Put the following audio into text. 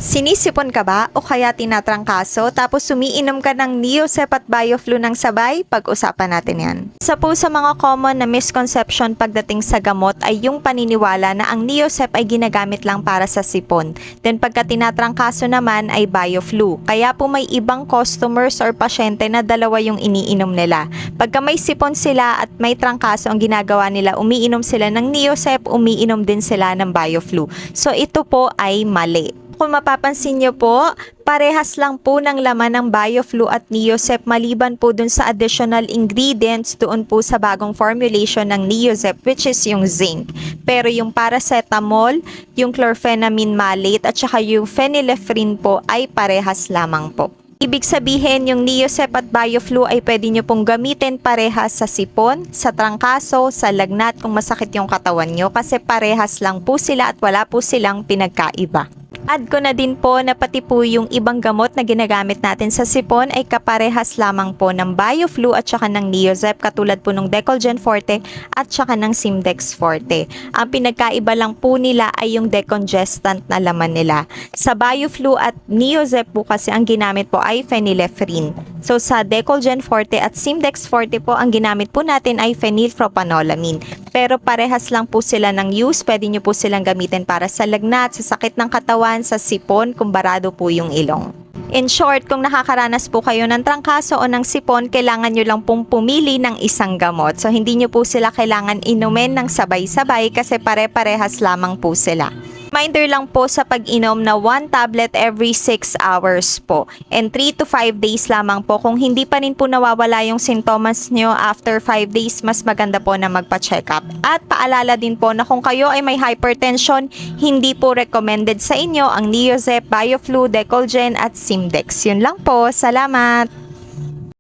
Sinisipon ka ba o kaya tinatrangkaso tapos umiinom ka ng Neosep at Bioflu ng sabay? Pag-usapan natin yan. Isa po sa mga common na misconception pagdating sa gamot ay yung paniniwala na ang Neosep ay ginagamit lang para sa sipon. Then pagka tinatrangkaso naman ay Bioflu. Kaya po may ibang customers or pasyente na dalawa yung iniinom nila. Pagka may sipon sila at may trangkaso, ang ginagawa nila, umiinom sila ng Neosep, umiinom din sila ng Bioflu. So ito po ay mali. Kung mapapansin nyo po, parehas lang po ng laman ng Bioflu at Neosep maliban po dun sa additional ingredients doon po sa bagong formulation ng Neosep, which is yung zinc. Pero yung paracetamol, yung chlorphenamine maleate at saka yung phenylephrine po ay parehas lamang po. Ibig sabihin, yung Neosep at Bioflu ay pwede nyo pong gamitin parehas sa sipon, sa trangkaso, sa lagnat kung masakit yung katawan nyo kasi parehas lang po sila at wala po silang pinagkaiba. Add ko na din po na pati po yung ibang gamot na ginagamit natin sa sipon ay kaparehas lamang po ng Bioflu at saka ng Neosep katulad po ng Decolgen Forte at saka ng Simdex Forte. Ang pinagkaiba lang po nila ay yung decongestant na laman nila. Sa Bioflu at Neosep po kasi ang ginamit po ay phenylephrine. So sa Decolgen Forte at Simdex Forte po ang ginamit po natin ay phenylpropanolamine. Pero parehas lang po sila ng use. Pwede nyo po silang gamitin para sa lagnat, sa sakit ng katawan, sa sipon, kung barado po yung ilong. In short, kung nakakaranas po kayo ng trangkaso o ng sipon, kailangan nyo lang pong pumili ng isang gamot. So hindi nyo po sila kailangan inumin ng sabay-sabay kasi pare-parehas lamang po sila. Reminder lang po sa pag-inom na 1 tablet every 6 hours po. And 3 to 5 days lamang po. Kung hindi pa rin po nawawala yung sintomas nyo after 5 days, mas maganda po na magpa-check up. At paalala din po na kung kayo ay may hypertension, hindi po recommended sa inyo ang Neosep, Bioflu, Decolgen at Simdex. Yun lang po. Salamat!